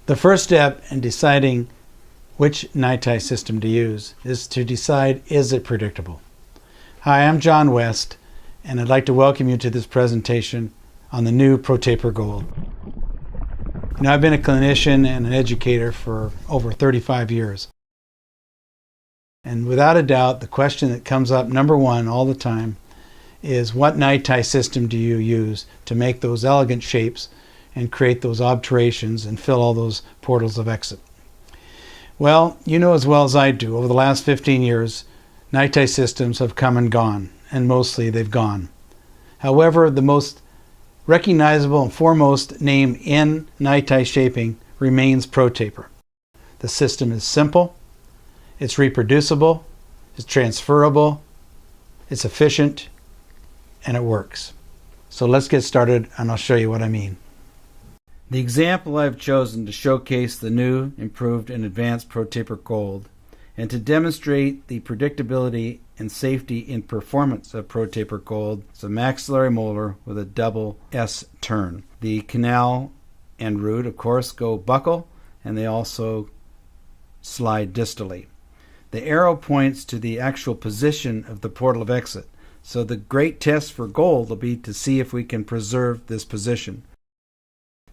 The first step in deciding which NiTi system to use is to decide, is it predictable? Hi, I'm John West, and I'd like to welcome you to this presentation on the new ProTaper Gold. You know, I've been a clinician and an educator for over 35 years. And without a doubt, the question that comes up number one all the time is, what NiTi system do you use to make those elegant shapes and create those obturations and fill all those portals of exit? Well, you know as well as I do, over the last 15 years, NiTi systems have come and gone, and mostly they've gone. However, the most recognizable and foremost name in NiTi shaping remains ProTaper. The system is simple, it's reproducible, it's transferable, it's efficient, and it works. So let's get started, and I'll show you what I mean. The example I've chosen to showcase the new, improved, and advanced ProTaper Gold, and to demonstrate the predictability and safety in performance of ProTaper Gold, is a maxillary molar with a double S turn. The canal and root, of course, go buccal, and they also slide distally. The arrow points to the actual position of the portal of exit, so the great test for gold will be to see if we can preserve this position.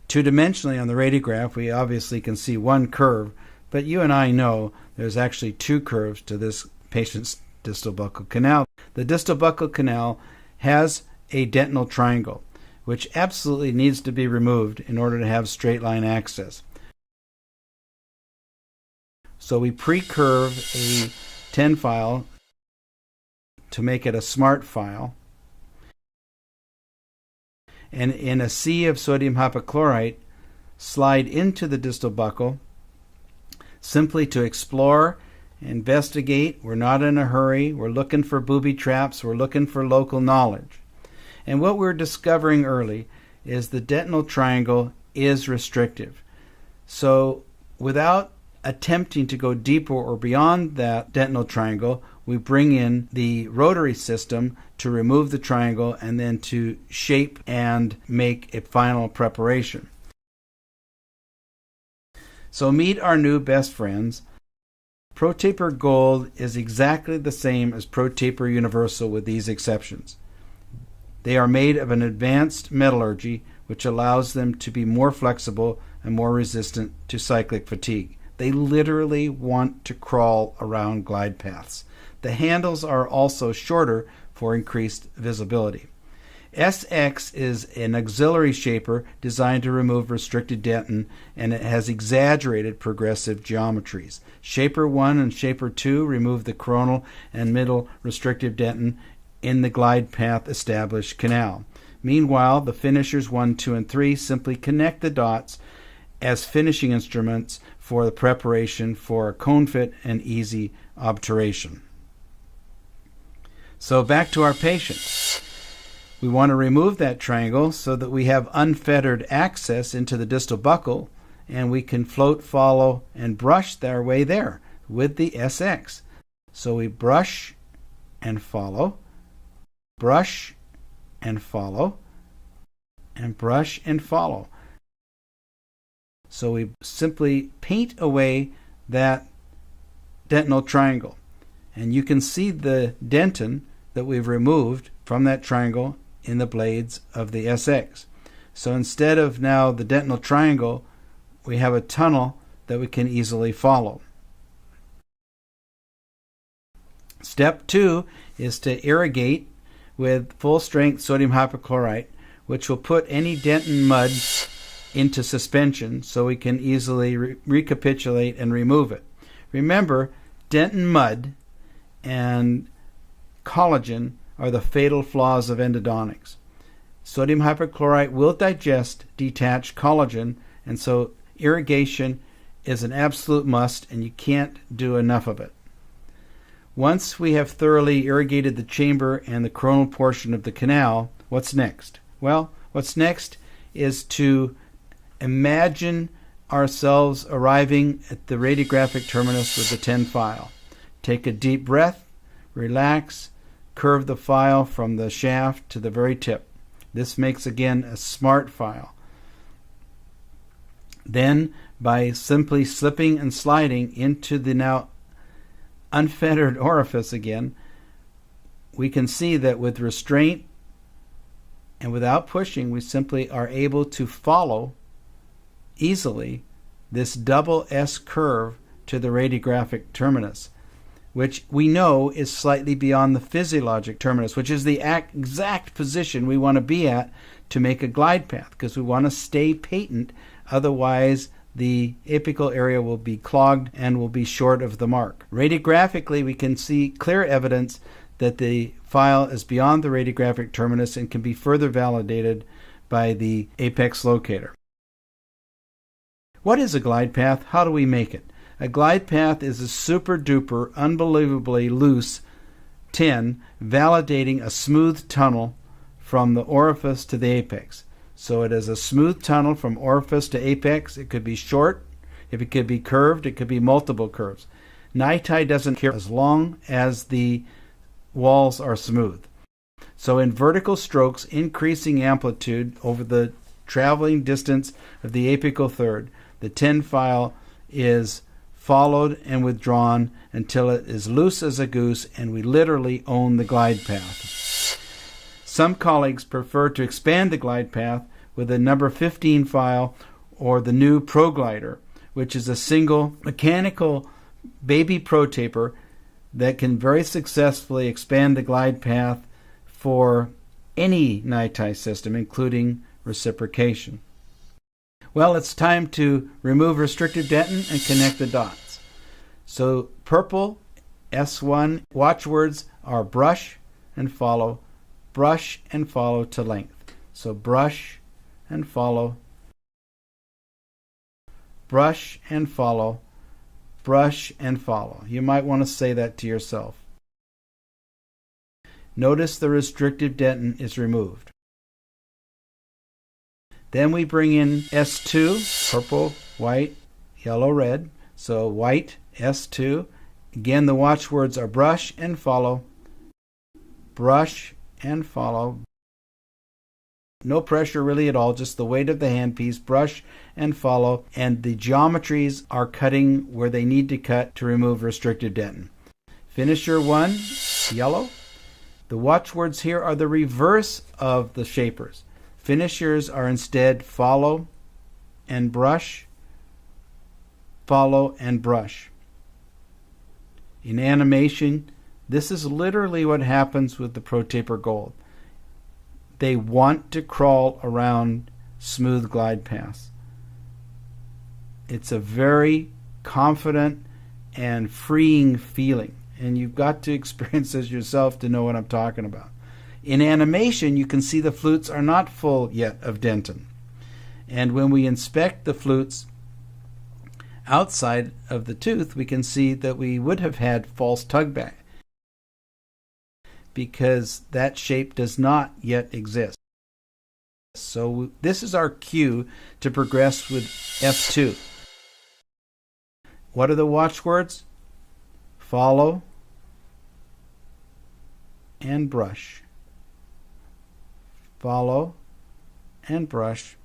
Two-dimensionally on the radiograph, we obviously can see one curve, but you and I know there's actually two curves to this patient's distal buccal canal. The distal buccal canal has a dentinal triangle, which absolutely needs to be removed in order to have straight line access. So we pre-curve a 10 file to make it a smart file. And in a sea of sodium hypochlorite, slide into the distal buccal simply to explore, investigate. We're not in a hurry. We're looking for booby traps. We're looking for local knowledge. And what we're discovering early is the dentinal triangle is restrictive. So without attempting to go deeper or beyond that dentinal triangle, we bring in the rotary system to remove the triangle and then to shape and make a final preparation. So meet our new best friends. ProTaper Gold is exactly the same as ProTaper Universal with these exceptions. They are made of an advanced metallurgy which allows them to be more flexible and more resistant to cyclic fatigue. They literally want to crawl around glide paths. The handles are also shorter for increased visibility. SX is an auxiliary shaper designed to remove restricted dentin, and it has exaggerated progressive geometries. Shaper 1 and Shaper 2 remove the coronal and middle restrictive dentin in the glide path established canal. Meanwhile, the finishers 1, 2, and 3 simply connect the dots as finishing instruments for the preparation for a cone fit and easy obturation. So back to our patient. We want to remove that triangle so that we have unfettered access into the distal buccal, and we can float, follow, and brush our way there with the SX. So we brush and follow, brush and follow, and brush and follow. So we simply paint away that dentinal triangle. And you can see the dentin that we've removed from that triangle in the blades of the SX. So instead of now the dentinal triangle, we have a tunnel that we can easily follow. Step 2 is to irrigate with full-strength sodium hypochlorite, which will put any dentin mud into suspension so we can easily recapitulate and remove it. Remember, dentin mud and collagen are the fatal flaws of endodontics. Sodium hypochlorite will digest detached collagen, and so irrigation is an absolute must, and you can't do enough of it. Once we have thoroughly irrigated the chamber and the coronal portion of the canal, what's next? Well, what's next is to imagine ourselves arriving at the radiographic terminus with the 10 file. Take a deep breath, relax, curve the file from the shaft to the very tip. This makes, again, a smart file. Then, by simply slipping and sliding into the now unfettered orifice again, we can see that with restraint and without pushing, we simply are able to follow easily this double S curve to the radiographic terminus, which we know is slightly beyond the physiologic terminus, which is the exact position we want to be at to make a glide path, because we want to stay patent. Otherwise, the apical area will be clogged and will be short of the mark. Radiographically, we can see clear evidence that the file is beyond the radiographic terminus and can be further validated by the apex locator. What is a glide path? How do we make it? A glide path is a super duper, unbelievably loose tin validating a smooth tunnel from the orifice to the apex. So it is a smooth tunnel from orifice to apex. It could be short, if it could be curved, it could be multiple curves. NiTi doesn't care as long as the walls are smooth. So in vertical strokes, increasing amplitude over the traveling distance of the apical third, the tin file is followed and withdrawn until it is loose as a goose and we literally own the glide path. Some colleagues prefer to expand the glide path with a number 15 file or the new ProGlider, which is a single mechanical baby ProTaper that can very successfully expand the glide path for any NiTi system, including reciprocation. Well, it's time to remove restrictive dentin and connect the dots. So purple S1 watchwords are brush and follow to length. So brush and follow, brush and follow, brush and follow. You might want to say that to yourself. Notice the restrictive dentin is removed. Then we bring in S2, purple, white, yellow, red. So white, S2. Again, the watchwords are brush and follow, brush and follow. No pressure really at all, just the weight of the handpiece, brush and follow. And the geometries are cutting where they need to cut to remove restrictive dentin. Finisher 1, yellow. The watchwords here are the reverse of the shapers. Finishers are instead follow and brush, follow and brush. In animation, this is literally what happens with the ProTaper Gold. They want to crawl around smooth glide paths. It's a very confident and freeing feeling, and you've got to experience this yourself to know what I'm talking about. In animation, you can see the flutes are not full yet of dentin. And when we inspect the flutes outside of the tooth, we can see that we would have had false tugback because that shape does not yet exist. So this is our cue to progress with F2. What are the watchwords? Follow and brush. Follow and brush,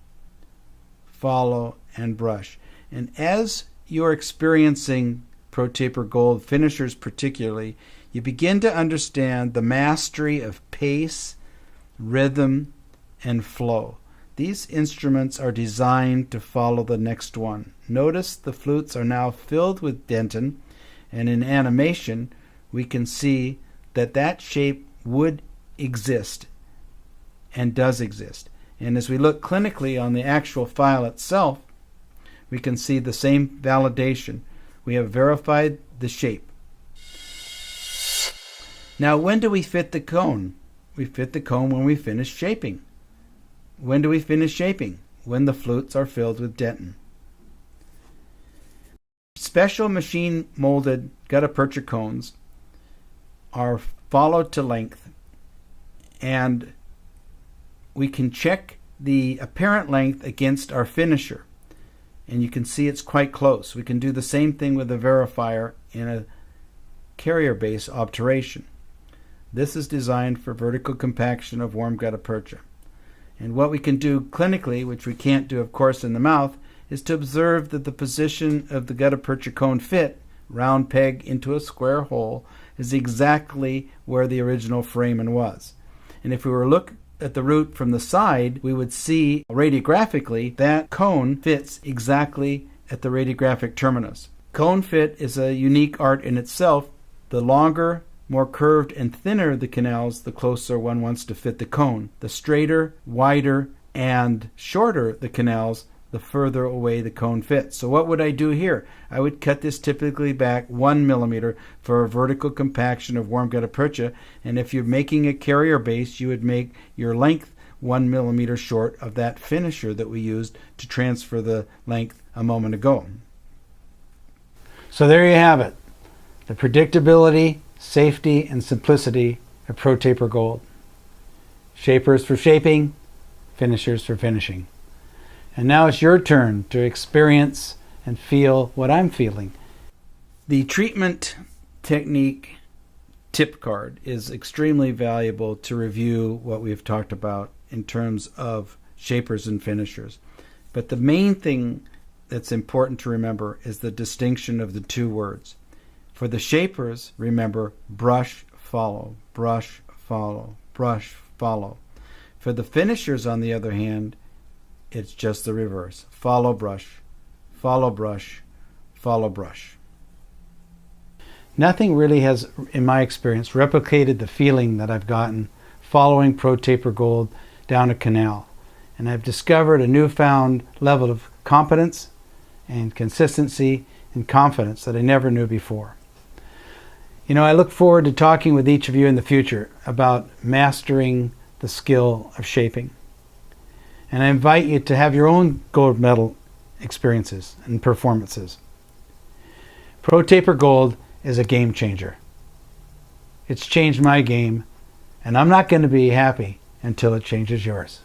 follow and brush. And as you're experiencing ProTaper Gold, finishers particularly, you begin to understand the mastery of pace, rhythm, and flow. These instruments are designed to follow the next one. Notice the flutes are now filled with dentin, and in animation we can see that that shape would exist and does exist. And as we look clinically on the actual file itself, we can see the same validation. We have verified the shape. Now, when do we fit the cone? We fit the cone when we finish shaping. When do we finish shaping? When the flutes are filled with dentin. Special machine molded gutta-percha cones are followed to length, and we can check the apparent length against our finisher, and you can see it's quite close. We can do the same thing with a verifier in a carrier base obturation. This is designed for vertical compaction of warm gutta percha. And what we can do clinically, which we can't do of course in the mouth, is to observe that the position of the gutta-percha cone fit, round peg into a square hole, is exactly where the original foramen was. And if we were to look at the root from the side, we would see radiographically that cone fits exactly at the radiographic terminus. Cone fit is a unique art in itself. The longer, more curved and thinner the canals, the closer one wants to fit the cone. The straighter, wider, and shorter the canals, the further away the cone fits. So what would I do here? I would cut this typically back 1 millimeter for a vertical compaction of warm gutta-percha, and if you're making a carrier base, you would make your length 1 millimeter short of that finisher that we used to transfer the length a moment ago. So there you have it. The predictability, safety, and simplicity of ProTaper Gold. Shapers for shaping, finishers for finishing. And now it's your turn to experience and feel what I'm feeling. The treatment technique tip card is extremely valuable to review what we've talked about in terms of shapers and finishers. But the main thing that's important to remember is the distinction of the two words. For the shapers, remember brush, follow, brush, follow, brush, follow. For the finishers, on the other hand, it's just the reverse. Follow, brush, follow, brush, follow, brush. Nothing really has, in my experience, replicated the feeling that I've gotten following ProTaper Gold down a canal. And I've discovered a newfound level of competence and consistency and confidence that I never knew before. You know, I look forward to talking with each of you in the future about mastering the skill of shaping. And I invite you to have your own gold medal experiences and performances. ProTaper Gold is a game changer. It's changed my game, and I'm not going to be happy until it changes yours.